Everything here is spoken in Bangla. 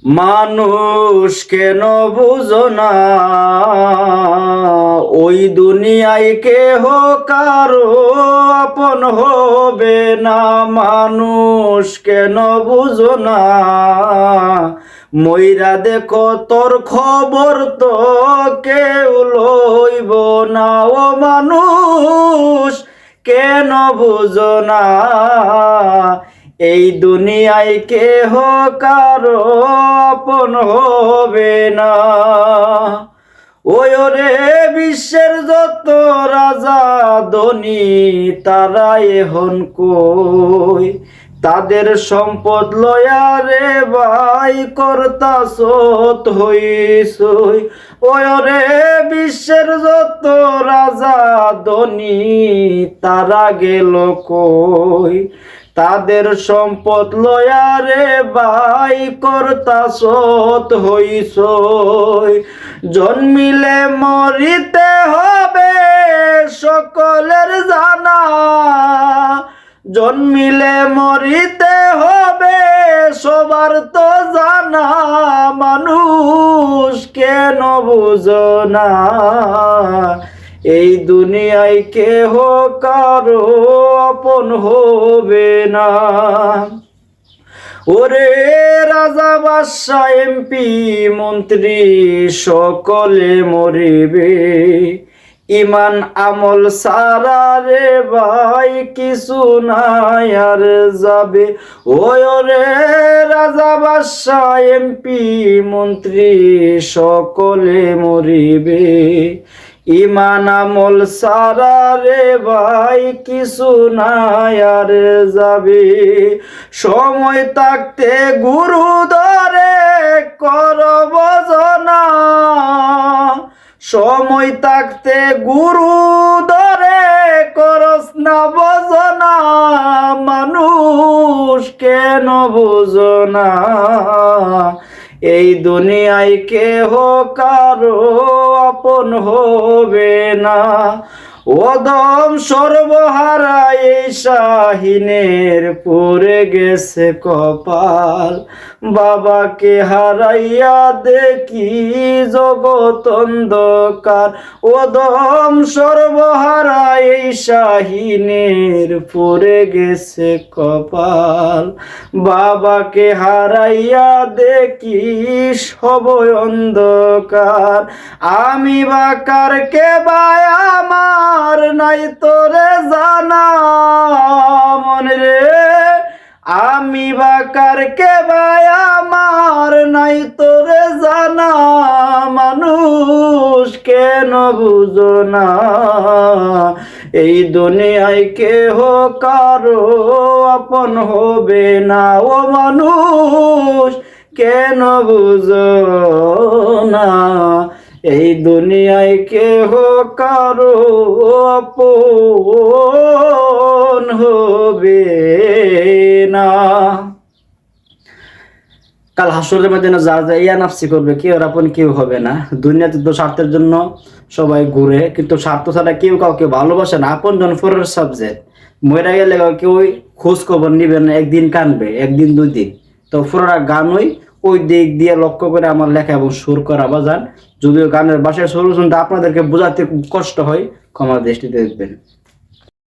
মানুষ কেন বুঝো না, ওই দুনিয়ায় কেহ কারো আপন হবে না। মানুষ কেন বুঝো না, মইরা দেখো তোর খবর তো কেউ লইব না। ও মানুষ কেন বুঝো না, এই দুনিয়ায় কেহ কারো আপন হবে না। ওই রে বিশ্বের যত রাজা ধনী তারা এখন কই, তাদের সম্পদ লয়া রে ভাই করতাছত হইসই। ওই রে বিশ্বের যত রাজা ধনী তারা গেল কই, তাদের সম্পদ লয়া রে ভাই করতাছত হইসই। জন্মিলে মরিতে হবে সকলের জানা, জন্মিলে মরিতে হবে সবার তো জানা। মানুষ কেন বুঝো না, এই দুনিয়ায় কেহ কারো আপন হবে না। ওরে রাজা বাদশা এমপি মন্ত্রী সকলে মরিবে, ইমান আমল সারা রে ভাই কিছু নাই আর যাবে। ওই রে রাজা বাদশা এমপি মন্ত্রী সকলে মরিবে, ইমান আমল সারা রে ভাই কিছু নাই আর যাবে। সময় থাকতে গুরু ধরে কর ভজনা, সময় থাকতে গুরু ধরে করস না ভজনা। মানুষ কেন বুঝো না, এই দুনিয়ায় কেহ কারো আপন হবে না। ওদম সর্বহারা এই শাহিনের পড়ে গেছে কপাল, বাবাকে হারাইয়া দেখি জগৎ অন্ধকার। ওদম সর্বহারা এই শাহিনের পড়ে গেছে কপাল, বাবাকে হারাইয়া দেখি সবই অন্ধকার। আমি বাকার কে বায় আমার নাই তোরে জানা মনে রে, আমি বাকার কে ভাই আমার নাই তোরে জানা। মানুষ কেন বুঝো না, এই দুনিয়ায় কেহ কারো আপন হবে না। ও মানুষ কেন বুঝো না, এই দুনিয়ায় কেহ কারো আপন হবে না। কাল হাসরের ময়দানে যা যা ইয়া নাফসি করবে, কেউ আপন কেউ হবে না। দুনিয়াতে তো স্বার্থের জন্য সবাই ঘুরে, কিন্তু স্বার্থ ছাড়া কেউ কাউকে ভালোবাসে না। আপন জন ফরের সাবজেক্ট, মরে গেলে কেউ খোঁজ খবর নিবে না, একদিন কানবে, একদিন দুই দিন। তো ফোরা গান ওই দিক দিয়ে লক্ষ্য করে আমার লেখা এবং সুর করা বাজান। যদিও গানের বাসায় সুর শুনতে আপনাদেরকে বোঝাতে কষ্ট হয়, ক্ষমা দৃষ্টিতে দেখবেন।